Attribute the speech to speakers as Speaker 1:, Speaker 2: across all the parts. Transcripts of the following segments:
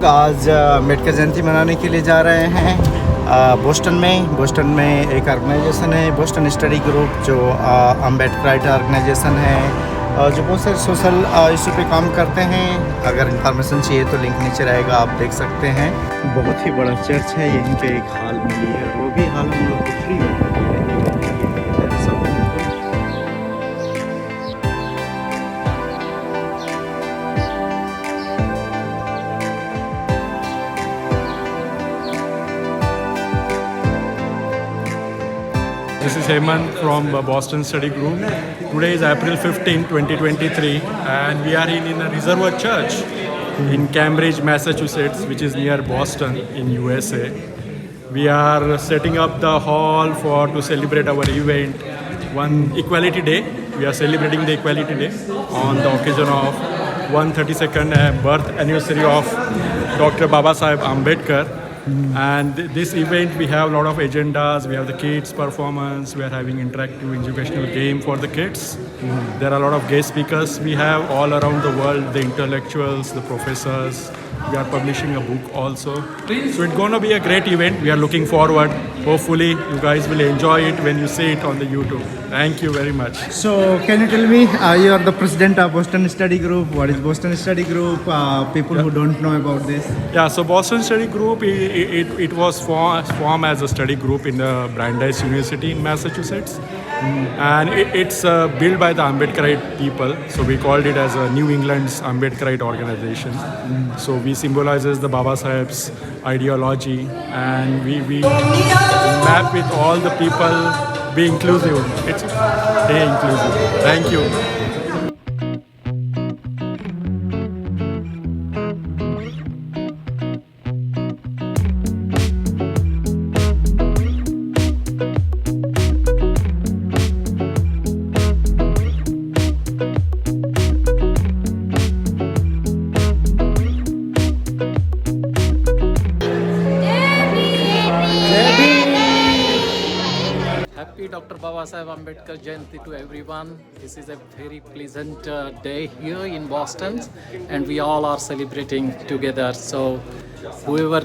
Speaker 1: लोग आज अम्बेडकर जयंती मनाने के लिए जा रहे हैं बोस्टन में एक ऑर्गेनाइजेशन है बोस्टन स्टडी ग्रुप जो अम्बेडकर ऑर्गेनाइजेशन है जो बहुत सारे सोशल इशू पे काम करते हैं। अगर इन्फॉर्मेशन चाहिए तो लिंक नीचे रहेगा, आप देख सकते हैं। बहुत ही बड़ा चर्च है, यहीं पे एक हॉल मिली है, वो भी हॉल हम लोग को फ्री में।
Speaker 2: This is Hemant from Boston Study Group. Today is April 15, 2023 and we are in a Reservoir Church in Cambridge, Massachusetts, which is near Boston in USA. We are setting up the hall to celebrate our event, one Equality Day. We are celebrating the Equality Day on the occasion of 132nd birth anniversary of Dr. Babasaheb Ambedkar. And this event we have a lot of agendas. We have the kids performance, we are having interactive educational game for the kids. There are a lot of guest speakers we have all around the world, the intellectuals, the professors. We are publishing a book also. So it's going to be a great event. We are looking forward. Hopefully you guys will enjoy it when you see it on the YouTube. Thank you very much.
Speaker 1: So can you tell me, you are the president of Boston Study Group. What is Boston Study Group? People who don't know about this.
Speaker 2: Yeah, so Boston Study Group, it was formed as a study group in the Brandeis University in Massachusetts. And it's built by the Ambedkarite people. So we called it as a New England's Ambedkarite organization. So we symbolizes the Baba Saheb's ideology, and we map with all the people, be inclusive. It's inclusive. Thank you.
Speaker 3: Happy Dr. Babasaheb Ambedkar Jayanti to everyone. This is a very pleasant day here in Boston, and we all are celebrating together. So, whoever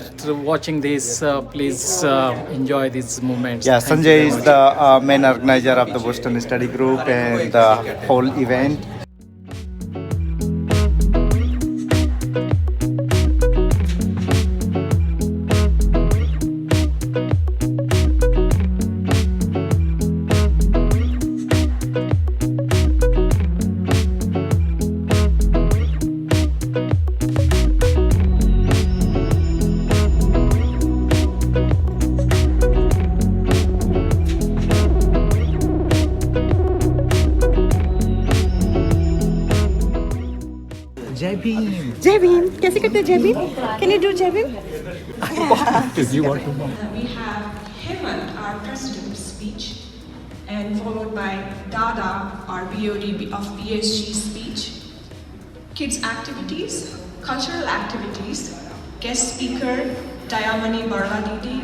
Speaker 3: watching this, please enjoy these moments.
Speaker 1: Yeah,
Speaker 3: Thank
Speaker 1: Sanjay
Speaker 3: you
Speaker 1: is
Speaker 3: very
Speaker 1: the main organizer of the Boston Study Group and the whole event. जय भीम।
Speaker 4: जय भीम कैसे करते हैं जय Bhim? Can you do जय Bhim?
Speaker 5: We have Hemant, our president's speech, and followed by Dada, our BOD of BSG speech. Kids activities, cultural activities, guest speaker Dayamani Barla Didi,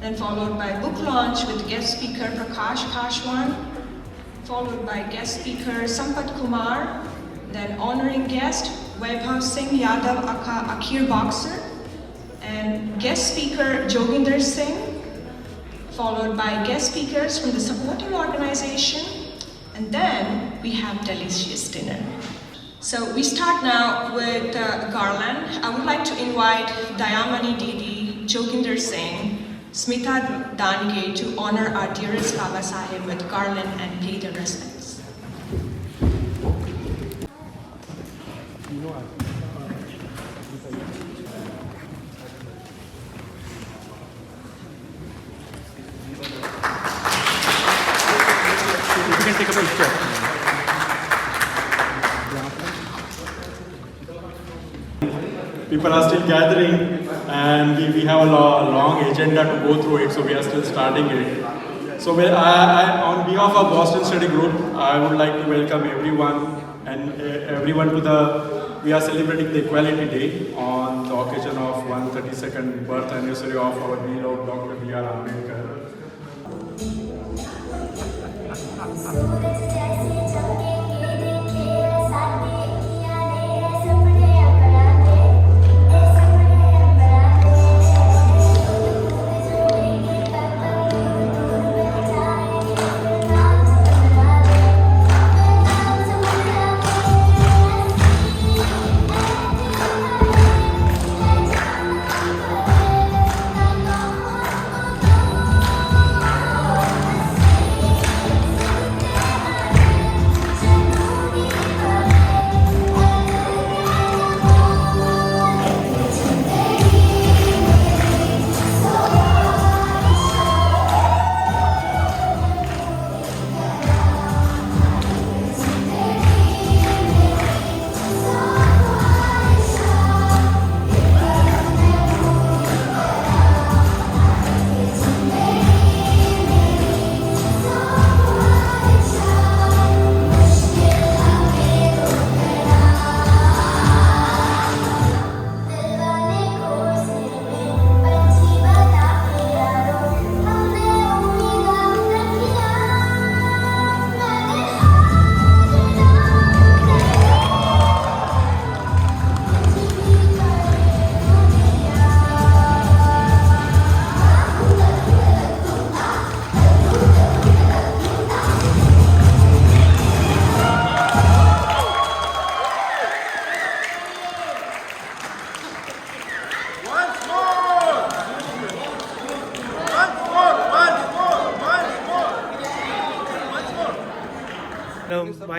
Speaker 5: then followed by book launch with guest speaker Prakash Kashwan, followed by guest speaker Sampat Kumar, then honoring guest Vaibhav Singh Yadav Akhir Boxer, and guest speaker Joginder Singh, followed by guest speakers from the supporting organization, and then we have delicious dinner. So we start now with Garland. I would like to invite Dayamani Didi, Joginder Singh, Smita Dange to honor our dearest Baba Saheb with garland and pay their respects.
Speaker 2: You can take a picture. People are still gathering, and we have a long agenda to go through it, so we are still starting it. So on behalf of Boston Study Group, I would like to welcome everyone to we are celebrating the Equality Day on the occasion of 132nd birth anniversary of our beloved Dr. B.R. Ambedkar.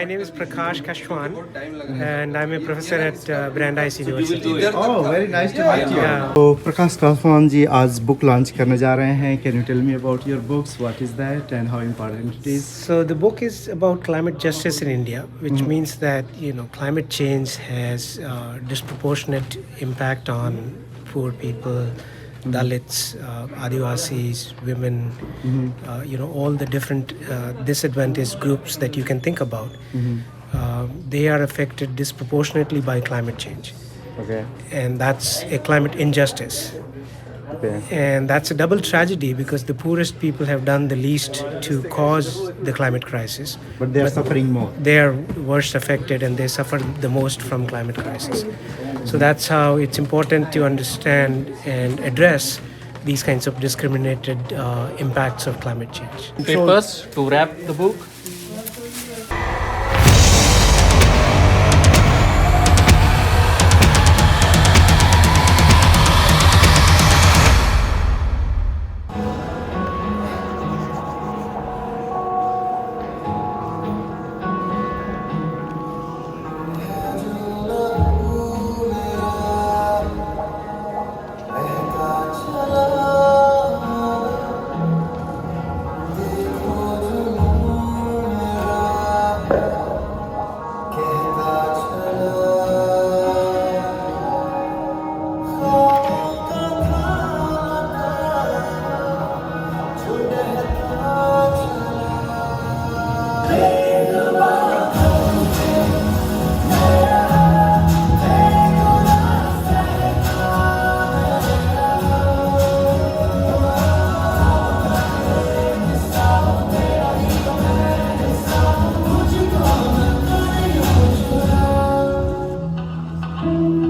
Speaker 6: My name is Prakash Kashwan, and I'm a professor at Brandeis University.
Speaker 1: Oh, very nice to meet you.
Speaker 6: Yeah.
Speaker 1: तो प्रकाश कासवान जी आज book launch करने जा रहे हैं. Can you tell me about your books? What is that and how important it is?
Speaker 6: So the book is about climate justice in India, which means that climate change has disproportionate impact on poor people, Dalits, Adivasis, women, all the different disadvantaged groups that you can think about. They are affected disproportionately by climate change.
Speaker 1: Okay.
Speaker 6: And that's a climate injustice.
Speaker 1: Okay.
Speaker 6: And that's a double tragedy because the poorest people have done the least to cause the climate crisis.
Speaker 1: But they are suffering more.
Speaker 6: They are worst affected and they suffer the most from climate crisis. So that's how it's important to understand and address these kinds of discriminated impacts of climate change.
Speaker 3: Papers to wrap the book.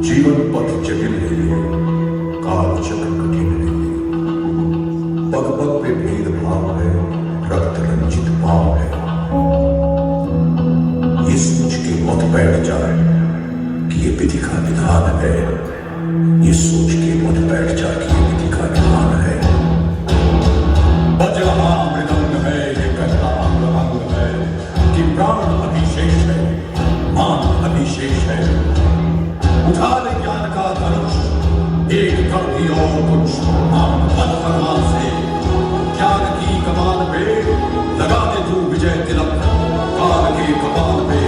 Speaker 7: जीवन पथ जटिल है ये, काल चक्र कठिन है ये, पग पग पे भेदभाव है, रक्त रंजित पाव है। ये सोच के मत बैठ जाए कि ये विधि का विधान है, ये सोच के मत बैठ जाए कि ये विधि का विधान है। बज रहा मृदंग है, ये कहता अंग अंग है कि प्राण अभिशेष है, मान अभिशेष है। उठा ले ज्ञान का धनुष, एक कर दी और कुछ मान मन फरमान से। ज्ञान की कमान पे लगा दे तू विजय तिलक, काल के कपाल पे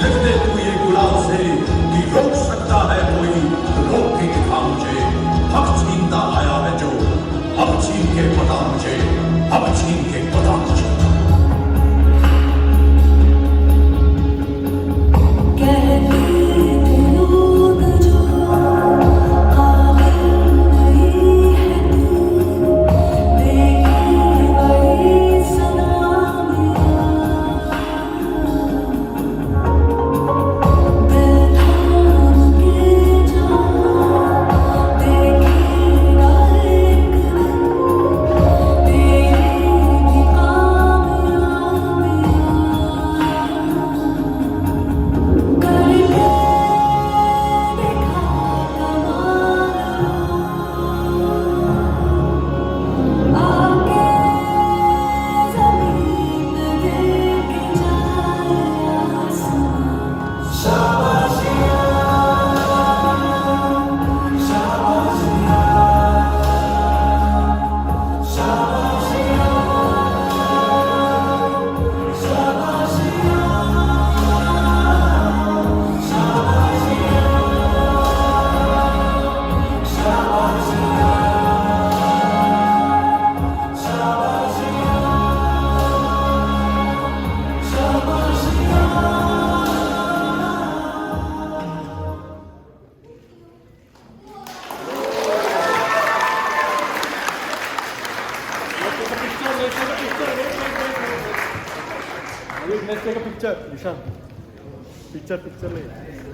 Speaker 7: लिख दे तू ये गुलाब से कि रोक सकता है कोई तो रोक के दिखा मुझे। हक छीनता आया है जो, अब छीन के पता मुझे, अब छीन के पता मुझे।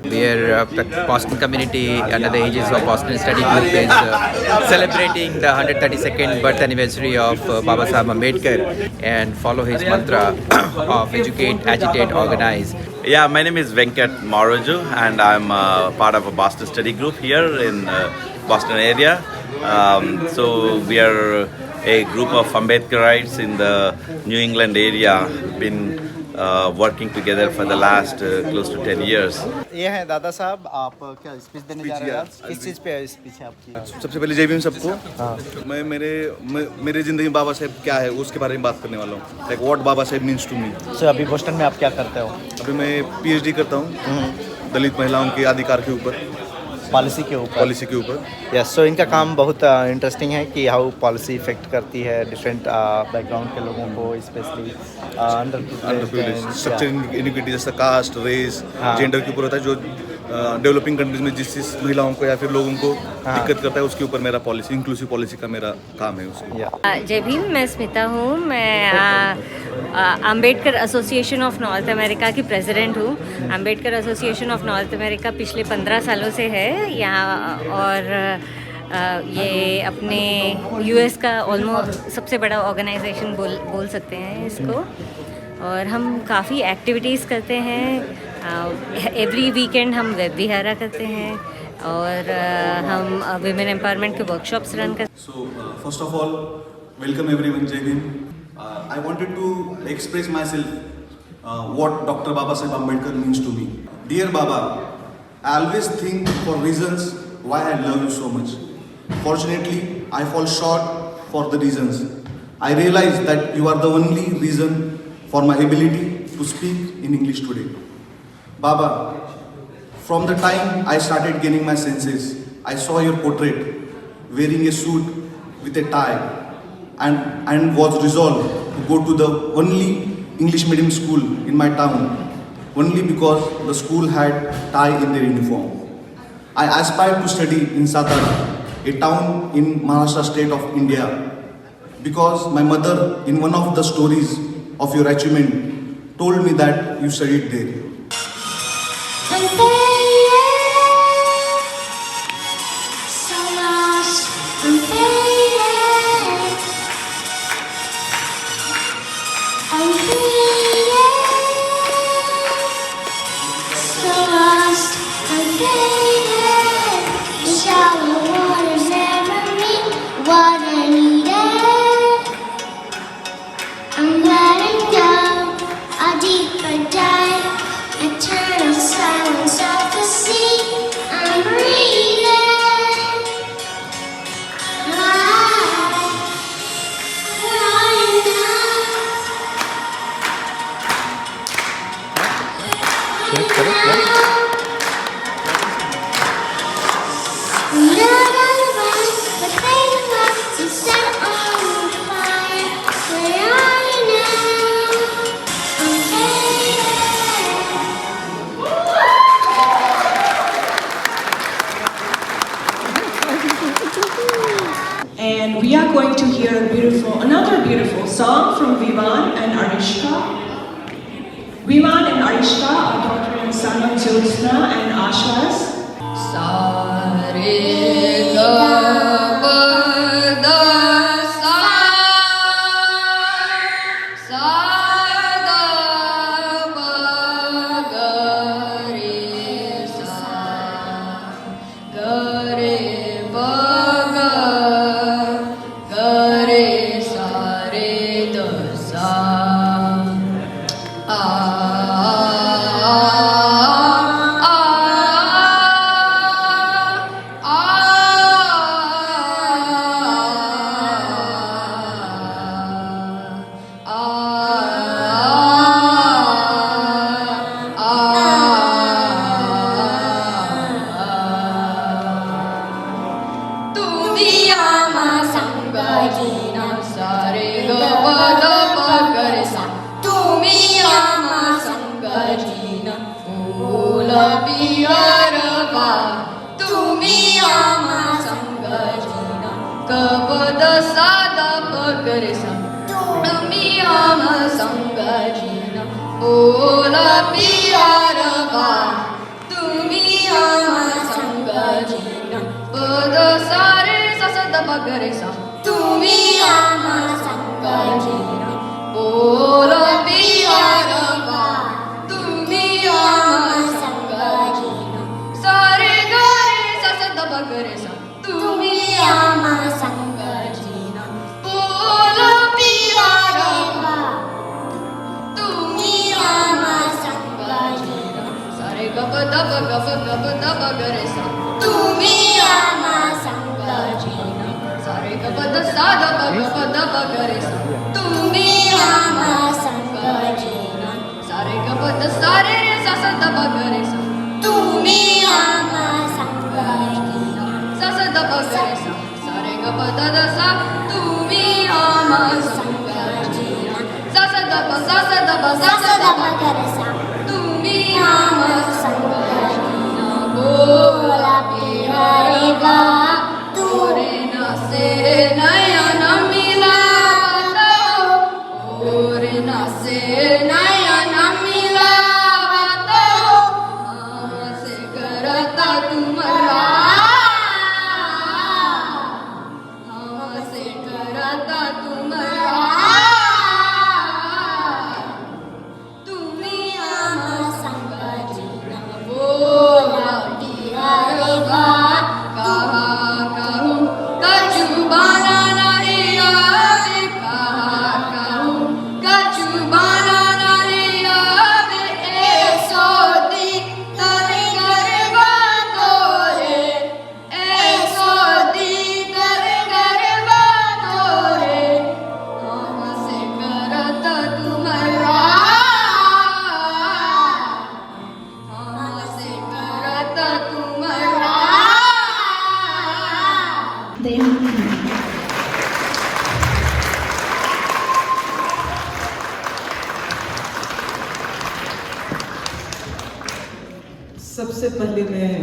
Speaker 8: Where the Boston community under the aegis of Boston Study Group is celebrating the 132nd birth anniversary of Baba Saheb Ambedkar and follow his mantra of educate, agitate, organize.
Speaker 9: Yeah, my name is Venkat Mauraju and I'm part of a Boston Study Group here in Boston area. So we are a group of Ambedkarites in the New England area, been working together for the last close to 10 years.
Speaker 1: ये हैं दादा साहब, आप क्या speech देने जा रहे हैं आज? किस चीज़ पे स्पीच है आपकी?
Speaker 10: सबसे पहले जय भीम सबको। मैं मेरे ज़िंदगी में बाबा साहेब क्या है उसके बारे में बात करने वाला हूँ, like what Baba Saheb means to me.
Speaker 1: So अभी बोस्टन में आप क्या करते हो?
Speaker 10: अभी मैं PhD करता हूँ दलित महिलाओं के अधिकार के ऊपर,
Speaker 1: पॉलिसी के ऊपर। यस, सो इनका काम बहुत इंटरेस्टिंग है कि हाउ पॉलिसी इफेक्ट करती है डिफरेंट बैकग्राउंड के लोगों को, स्पेशली अंडर
Speaker 10: स्ट्रक्चर इनइक्विटी जैसा कास्ट, रेस, जेंडर के ऊपर होता है, जो डेवलपिंग कंट्रीज में जिस महिलाओं को या फिर लोगों को दिक्कत करता है उसके ऊपर मेरा पॉलिसी, इंक्लूसिव पॉलिसी का मेरा काम है उसमें।
Speaker 11: जय भीम, मैं स्मिता हूँ। मैं Ambedkar association of north America की प्रेसिडेंट हूँ। Ambedkar association of north America पिछले 15 सालों से है यहाँ, और ये अपने US का ऑलमोस्ट सबसे बड़ा ऑर्गेनाइजेशन बोल सकते हैं इसको। और हम काफ़ी एक्टिविटीज़ करते हैं। एवरी वीकेंड हम वेब विहारा करते हैं, और हम विमेन एम्पावरमेंट के वर्कशॉप्स रन करते हैं।
Speaker 12: So first of all, welcome everyone, Jai Bhim. I wanted to express myself what Dr. Baba Saheb Ambedkar means to me. Dear Baba, I always think for reasons why I love you so much. Fortunately, I fall short for the reasons. I realize that you are the only reason for my ability to speak in English today. Baba, from the time I started gaining my senses, I saw your portrait wearing a suit with a tie, and was resolved to go to the only English medium school in my town, only because the school had tie in their uniform. I aspired to study in Satara, a town in Maharashtra state of India, because my mother, in one of the stories of your achievement, told me that you studied there.
Speaker 5: And we are going to hear another beautiful song from Vivan and Arishka. Vivan and Arishka are daughter and son of Jyotsna and Ashwas.
Speaker 13: Tumia दब गब गब दब गरे सा तुम्ही आम्हा सांगा जीना सारे गब द सा दब गब दब गरे सा तुम्ही आम्हा सांगा जीना सारे गब द सारे रे सा सा दब गरे सा तुम्ही आम्हा सांगा जीना सा सा दब गरे सा सारे गब द द सा तुम्ही आम्हा सांगा जीना सा सा दब गरे सा तुम्ही आम्हा सांगा जीना बोला प्यारे गा तोरे नासे नयन मिलावता तोरे नासे नयन मिलावता हमसे करता तुम्हारा हमसे करता तुम्हारा तुम्ही आम्हा सांगा जीना बोला प्यारे गा कहा कहूँ कचुबाना नहीं आवे कहा कहूँ कचुबाना नहीं आवे ऐसो दी तरी गरबा तोरे ऐसो दी तरी गरबा तोरे हमसे करता तुम्हारा हमसे करता तुम्हारा
Speaker 14: सबसे पहले मैं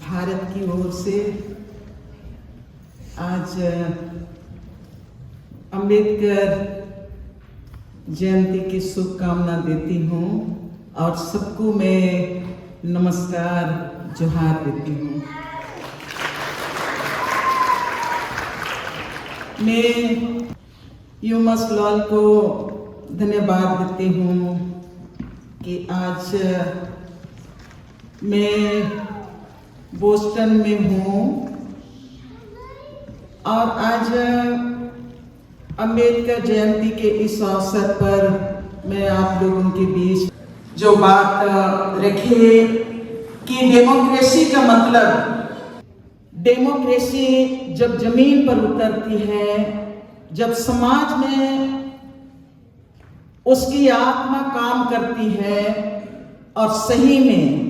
Speaker 14: भारत की ओर से आज अंबेडकर जयंती की शुभकामना देती हूँ और सबको मैं नमस्कार जोहार देती हूँ। मैं यूमस लॉल को धन्यवाद देती हूँ कि आज मैं बोस्टन में हूँ और आज अंबेडकर जयंती के इस अवसर पर मैं आप लोगों के बीच जो बात रखे कि डेमोक्रेसी का मतलब डेमोक्रेसी जब जमीन पर उतरती है, जब समाज में उसकी आत्मा काम करती है और सही में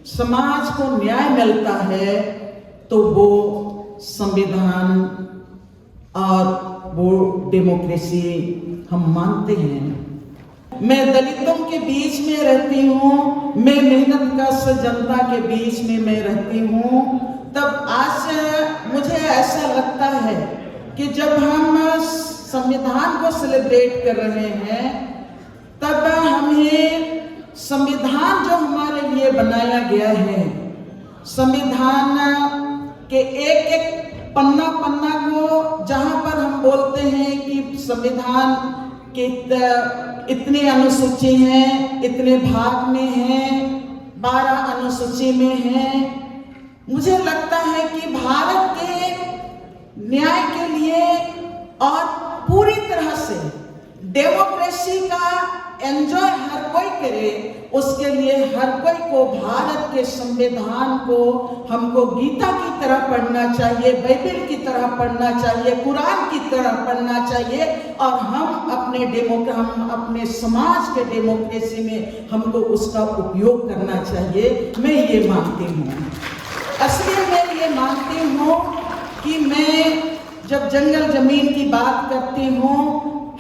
Speaker 14: समाज को न्याय मिलता है, तो वो संविधान और वो डेमोक्रेसी हम मानते हैं। मैं दलितों के बीच में रहती हूँ, मैं मेहनत कश जनता के बीच में मैं रहती हूँ, तब आज मुझे ऐसा लगता है कि जब हम संविधान को सेलिब्रेट कर रहे हैं, तब हमें संविधान जो हमारे लिए बनाया गया है, संविधान के एक एक पन्ना पन्ना को जहाँ पर हम बोलते हैं कि संविधान के इतने अनुसूची हैं, इतने भाग में हैं, 12 अनुसूची में हैं, मुझे लगता है कि भारत के न्याय के लिए और पूरी तरह से डेमोक्रेसी का एंजॉय हर कोई करे, उसके लिए हर कोई को भारत के संविधान को हमको गीता की तरह पढ़ना चाहिए, बाइबल की तरह पढ़ना चाहिए, कुरान की तरह पढ़ना चाहिए और हम अपने समाज के डेमोक्रेसी में हमको उसका उपयोग करना चाहिए। मैं ये मानती हूँ, असली मैं ये मानती हूँ कि मैं जब जंगल जमीन की बात करती हूँ,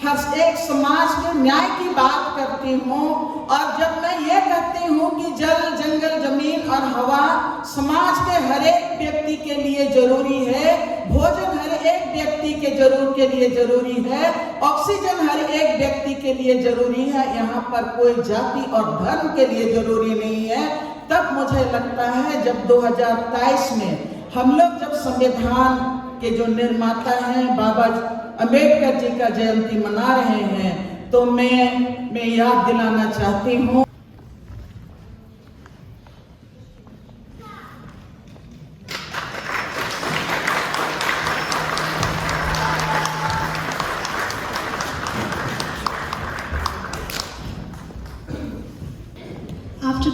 Speaker 14: हर एक समाज के न्याय की बात करती हूँ, और जब मैं ये कहती हूँ कि जल जंगल जमीन और हवा समाज के हर एक व्यक्ति के लिए जरूरी है, भोजन हर एक व्यक्ति के लिए जरूरी है, ऑक्सीजन हर एक व्यक्ति के लिए जरूरी है, यहाँ पर कोई जाति और धर्म के लिए जरूरी नहीं है, तब मुझे लगता है जब 2023 में हम लोग जब संविधान के जो निर्माता हैं बाबा अम्बेडकर जी का जयंती मना रहे हैं, तो मैं याद दिलाना चाहती हूँ
Speaker 15: After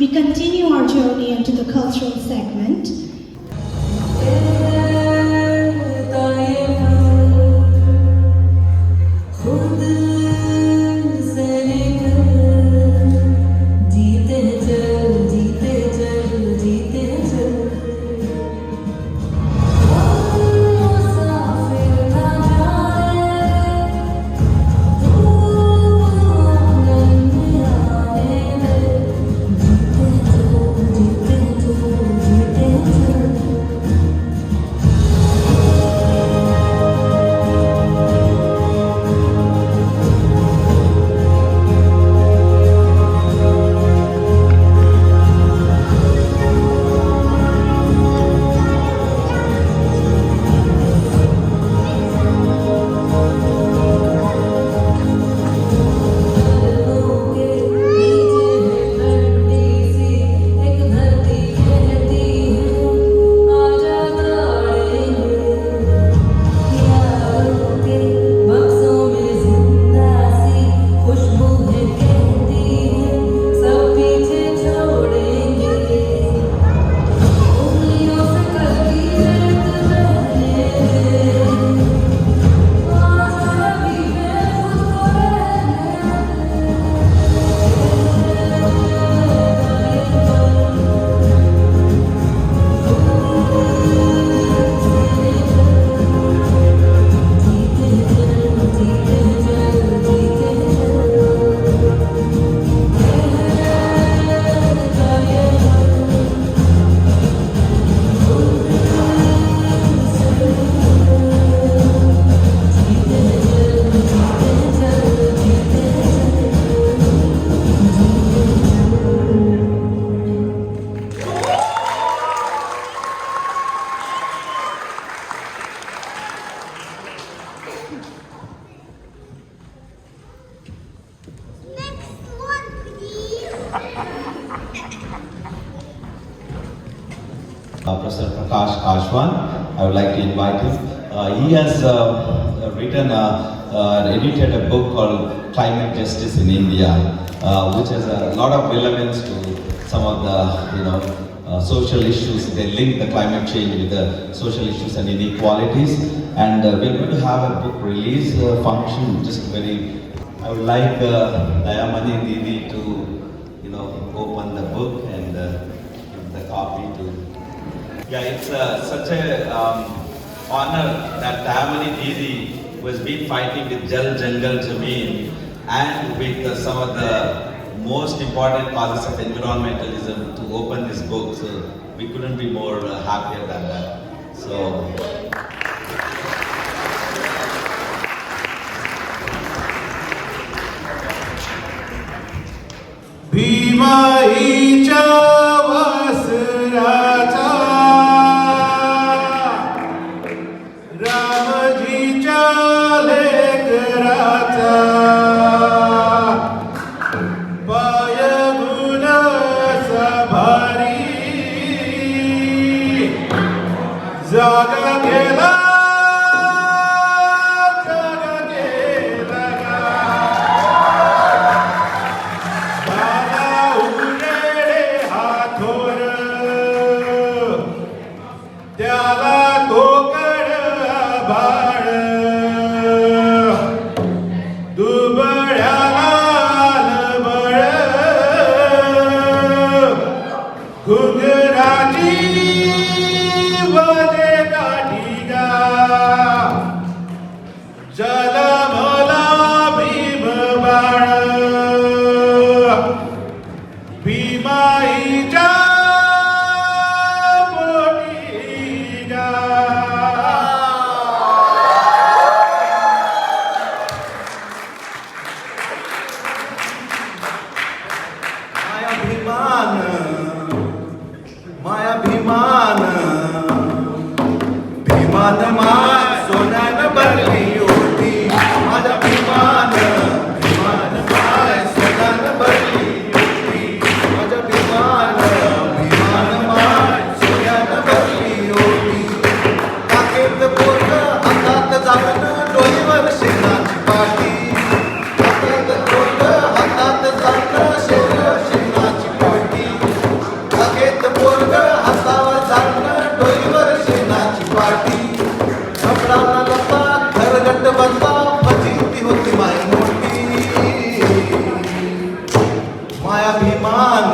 Speaker 15: we continue our journey into the cultural segment.
Speaker 16: Professor Prakash Ashwan. I would like to invite him. He has edited a book called Climate Justice in India, which has a lot of relevance to some of the social issues. They link the climate change with the social issues and inequalities. And we're going to have a book release function. I would like Dayamani Didi to open the book and give the copy to. Yeah, it's such a honor that Dayamani Didi, who has been fighting with Jal Jangal Zameen and with some of the most important causes of environmentalism, to open this book. So we couldn't be more happier than that. So.
Speaker 17: भीमाईच्या वासराचा रामजीच्या लेकराचा पायगुण सभारी जागा गेला
Speaker 12: मायाभिमान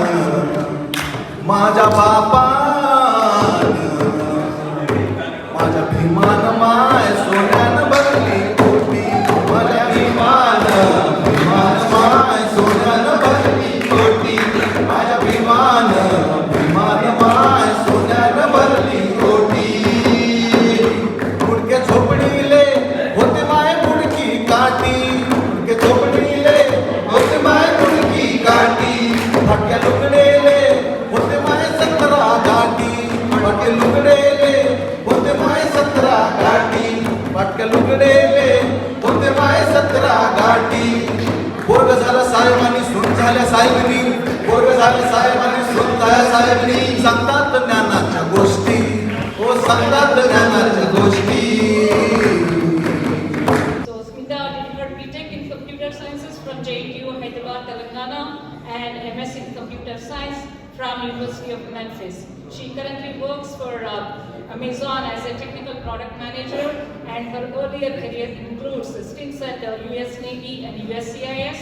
Speaker 12: माझ्या बापान माझ्या भीमान my सोन्यानं भरली कोटी माझ्या भीमान my सोन्यानं भरली कोटी माझ्या भीमान माय सोन्यानं भरली कोटी मुडके झोपडीले होते माय मुडकी काठी मुडके झोपडीले होते माय मुडकी काठी फाटक्या लुगडेले होते माय 17 गाठी फाटके लुगडेले होते माय 17 गाठी फाटके लुगडेले होते माय 17 गाठी बोर्ग झालं साहेबांनी सुन झाल्या साहेबनी बोर्ग झाले साहेबांनी सुन झाल्या साहेबनी सांगतात ज्ञानाच्या गोष्टी ओ सांगतात ज्ञानाच्या गोष्टी.
Speaker 18: So Smita did her BTech in Computer Sciences from JNTU, Hyderabad, Telangana, and MS in Computer Science from University of Memphis. She currently works for Amazon as a technical product manager, and her earlier career includes stints at the US Navy and USCIS.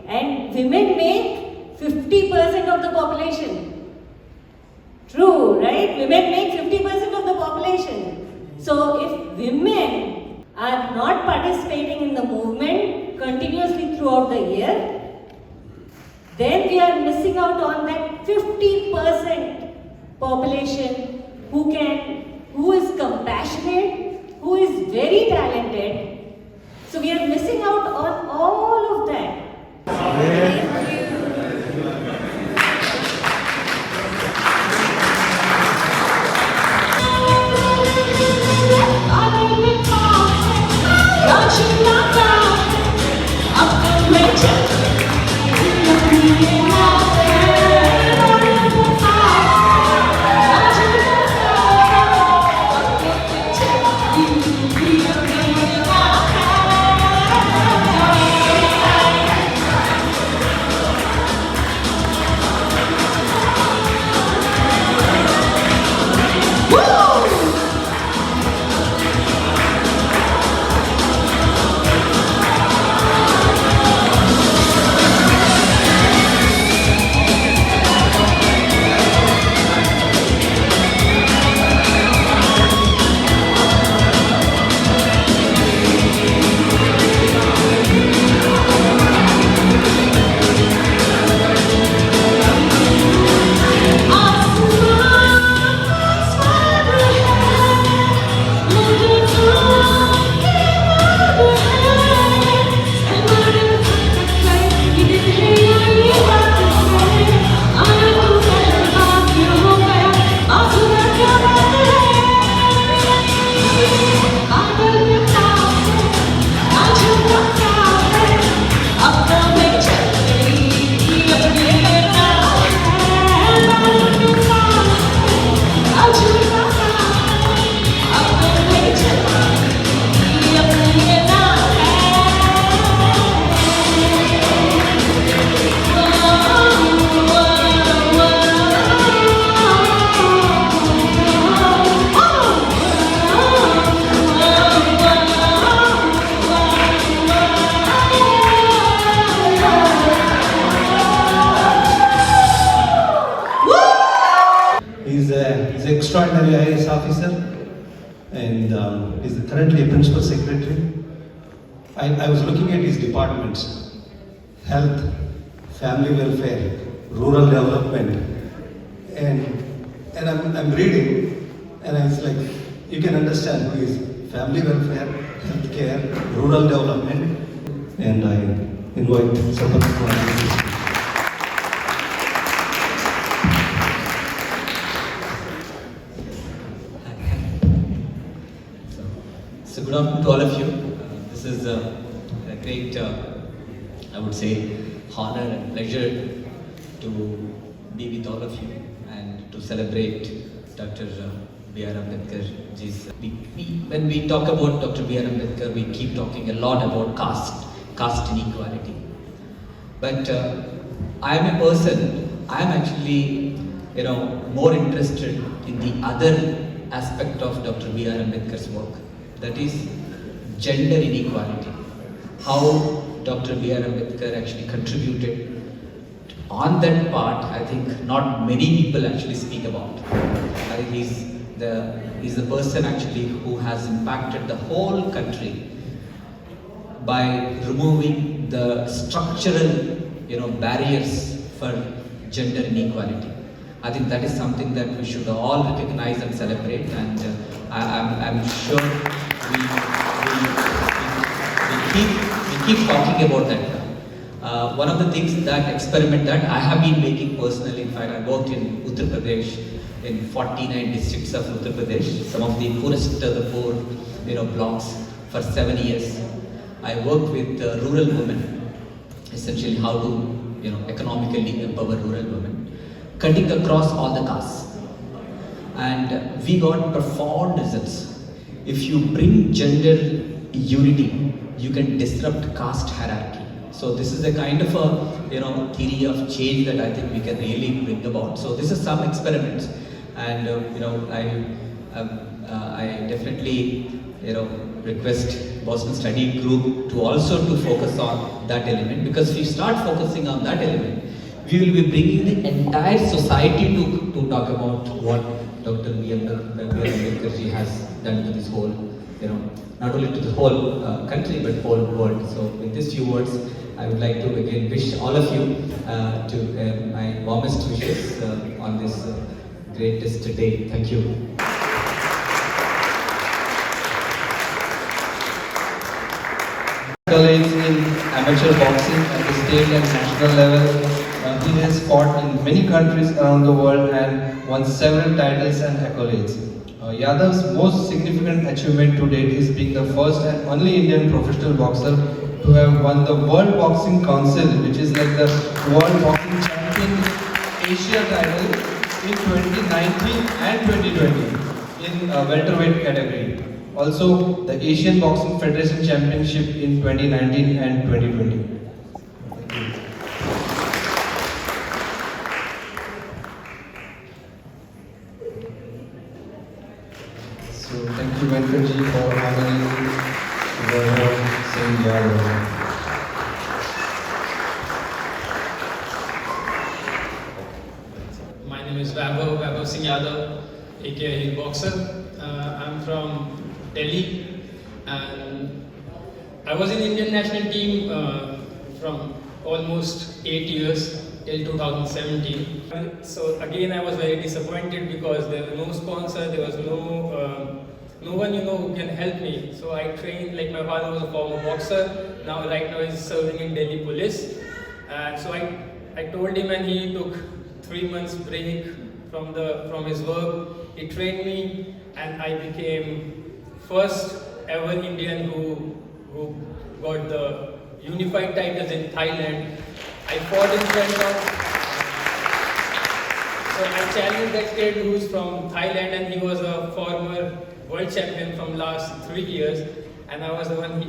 Speaker 11: And women make 50% of the population. True, right? Women make 50% of the population. So if women are not participating in the movement continuously throughout the year, then we are missing out on that 50% population who is compassionate, who is very talented. So we are missing out on all of that.
Speaker 19: He's an extraordinary IAS officer, and he's currently a principal secretary. I was looking at his departments: health, family welfare, rural development, and I'm reading, and I was like, you can understand who is family welfare, healthcare, rural development, and I invite Sampath Kumar.
Speaker 20: So good afternoon to all of you. This is a great, I would say, honor and pleasure to be with all of you and to celebrate Dr. B.R. Ambedkar ji's. When we talk about Dr. B.R. Ambedkar, we keep talking a lot about caste inequality. But I am a person, I am actually, more interested in the other aspect of Dr. B.R. Ambedkar's work, that is gender inequality. How Dr. B.R. Ambedkar actually contributed on that part. I think not many people actually speak about. I think he's the person actually who has impacted the whole country by removing the structural, barriers for gender inequality. I think that is something that we should all recognize and celebrate, and I'm sure we keep talking about that. One of the things, that experiment that I have been making personally, in fact, I worked in Uttar Pradesh, in 49 districts of Uttar Pradesh, some of the poorest of the poor, blocks, for 7 years. I worked with rural women, essentially how to, economically empower rural women, cutting across all the castes. And we got profound results. If you bring gender unity, you can disrupt caste hierarchy. So this is a kind of a, theory of change that I think we can really bring about. So this is some experiments, and I definitely, request Boston Study Group to also to focus on that element, because if we start focusing on that element, we will be bringing the entire society to talk about what Dr. B. Ambedkar ji has done to this whole, not only to the whole country but whole world. So with these few words, I would like to again wish all of you my warmest wishes on this greatest day. Thank you.
Speaker 19: Accolades in amateur boxing at the state and national level. He has fought in many countries around the world and won several titles and accolades. Yadav's most significant achievement to date is being the first and only Indian professional boxer to have won the World Boxing Council, which is like the World Boxing Champion Asia title in 2019 and 2020 in welterweight category. Also, the Asian Boxing Federation Championship in 2019 and 2020. So, thank you Venkaji for honoring Vaibhav Singh Yadav.
Speaker 21: My name is Vaibhav Singh Yadav, aka Boxer. I'm from Delhi, and I was in Indian national team from almost 8 years till 2017. So again, I was very disappointed because there was no sponsor, there was no one who can help me. So I trained, like my father was a former boxer. Right now he's serving in Delhi police. And so I told him, and he took 3 months break from his work. He trained me, and I became first ever Indian who got the unified titles in Thailand. I fought in front of, so I challenged that kid who's from Thailand, and he was a former world champion from last 3 years. And I was the one,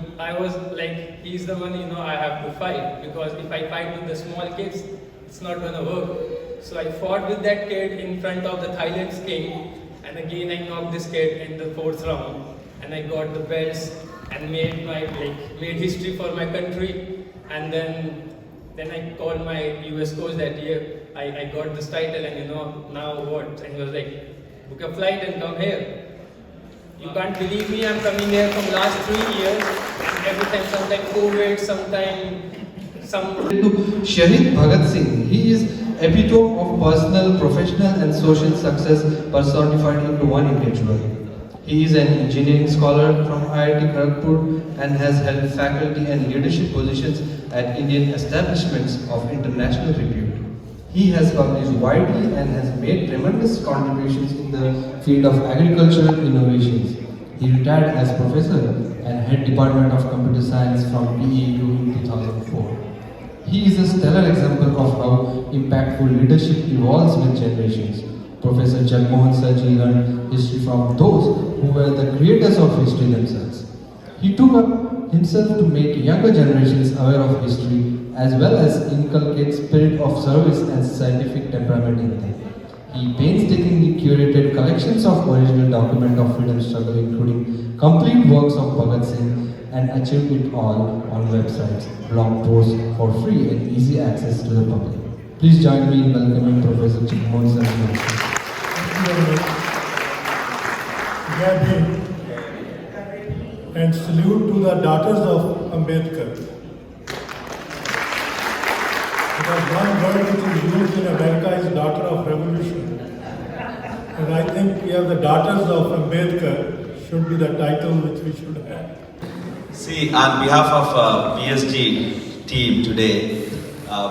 Speaker 21: he's the one, I have to fight, because if I fight with the small kids, it's not gonna work. So I fought with that kid in front of the Thailand's king, and again I knocked this kid in the 4th round. And I got the belts and made history for my country. And then I called my US coach that year. I got this title, and now what? And he was like, book a flight and come here. You can't believe me, I'm coming here from last 3 years, and every time, sometime COVID,
Speaker 19: To Shahid Bhagat Singh, he is epitome of personal, professional and social success personified into one individual. He is an engineering scholar from IIT Kharagpur and has held faculty and leadership positions at Indian establishments of international repute. He has published widely and has made tremendous contributions in the field of agricultural innovations. He retired as professor and head Department of Computer Science from PEU in 2004. He is a stellar example of how impactful leadership evolves with generations. Professor Jagmohan Sarji learned history from those who were the creators of history themselves. He took up himself to make younger generations aware of history as well as inculcate spirit of service and scientific temperament in them.
Speaker 4: He painstakingly curated collections of original document of freedom struggle, including complete works of Bhagat Singh, and achieved it all on websites, blog posts for free and easy access to the public. Please join me in welcoming Professor Chikmon Sir.
Speaker 22: Jai Bhim, and salute to the daughters of Ambedkar. Because one word which is used in America is daughter of revolution. And I think we have the daughters of Ambedkar should be the title which we should have.
Speaker 9: See, on behalf of PSG team today,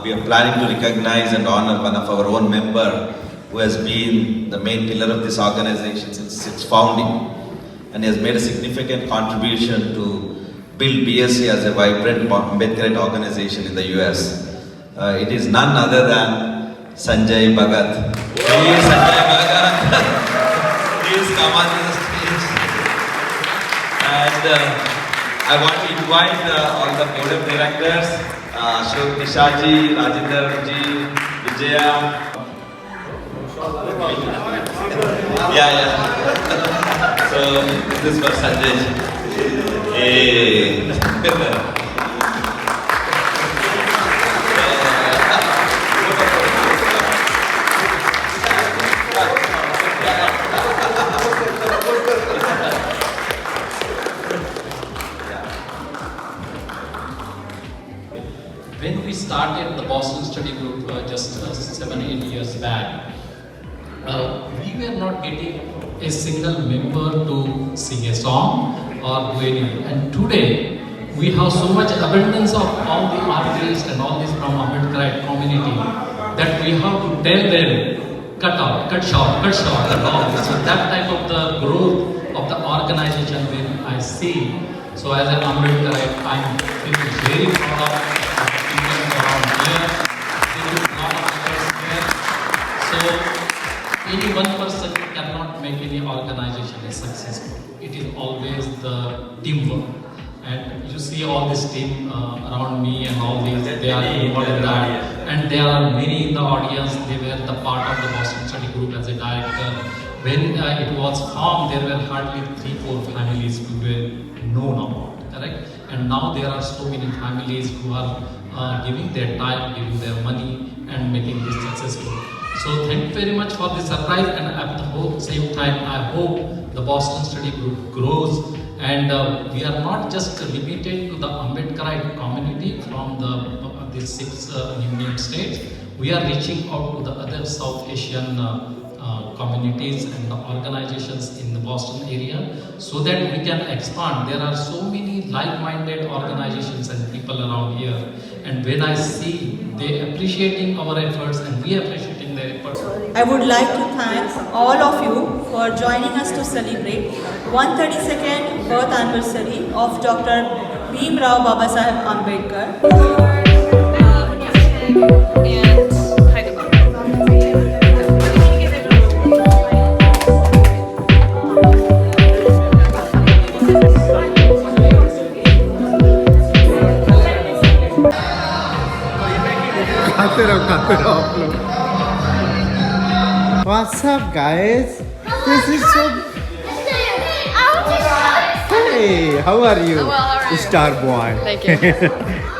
Speaker 9: we are planning to recognize and honor one of our own member who has been the main pillar of this organization since its founding and has made a significant contribution to build BSC as a vibrant Ambedkarite organization in the US. It is none other than Sanjay Bhagat. Please, Sanjay Bhagat, please come on to the stage. And I want to invite all the board of directors, Ashok Nishaji, Rajinder Ji, Vijaya. Yeah. So this is for Sanjay. Hey.
Speaker 3: When we started the Boston Study Group just 7-8 years back, we were not getting a single member to sing a song or do anything. And today, we have so much abundance of all the artists and all this from Ambedkarite community that we have to tell them, cut short, and all. So that type of the growth of the organization when I see. So as an Ambedkarite, I'm feeling very proud of people around here. There is a lot of efforts here. So any one person cannot make any organization successful. It is always the teamwork. And you see all this team around me and all these, they are involved in that. And there are many in the audience, they were the part of the Boston Study Group as a director. When it was formed, there were hardly 3-4 families who were known about, correct? And now there are so many families who are giving their time, giving their money and making this successful. So thank you very much for this surprise, and at the same time, I hope the Boston Study Group grows, and we are not just limited to the Ambedkarite community from the 6 Indian states. We are reaching out to the other South Asian communities and the organizations in the Boston area so that we can expand. There are so many like-minded organizations and people around here, and when I see they appreciating our efforts and we appreciating their efforts.
Speaker 23: I would like to thank all of you for joining us to celebrate 132nd birth anniversary of Dr. Bhim Rao Babasaheb Ambedkar.
Speaker 1: What's up, guys? This is so. Hey, how are you?
Speaker 24: Well, how are you?
Speaker 1: Star boy.
Speaker 24: Thank you.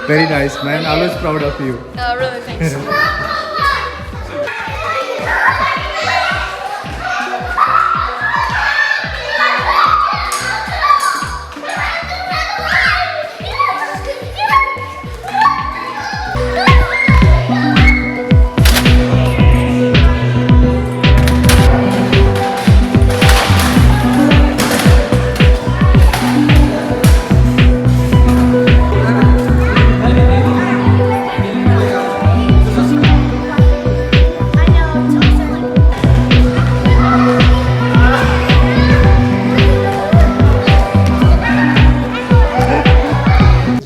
Speaker 1: Very nice, man. Always proud of you.
Speaker 24: Really, thanks.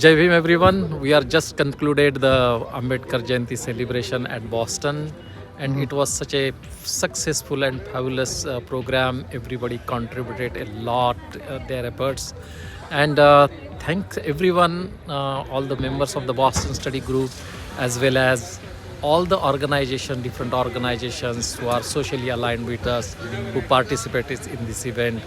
Speaker 3: Jai Bhim everyone, we are just concluded the Ambedkar Jayanti celebration at Boston, and it was such a successful and fabulous program. Everybody contributed a lot their efforts, and thanks everyone, all the members of the Boston Study Group as well as all the different organizations who are socially aligned with us, who participated in this event.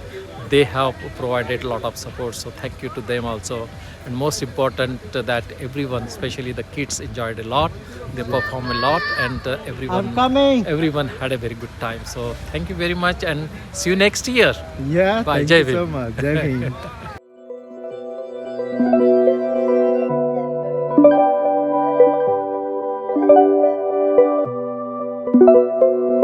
Speaker 3: They have provided a lot of support, so thank you to them also. And most important that everyone, especially the kids, enjoyed a lot. They performed a lot, and everyone had a very good time. So thank you very much, and see you next year.
Speaker 1: Yeah,
Speaker 3: Bye.
Speaker 1: thank
Speaker 3: Jai
Speaker 1: you so
Speaker 3: Bhim.
Speaker 1: much. Jai Bhim.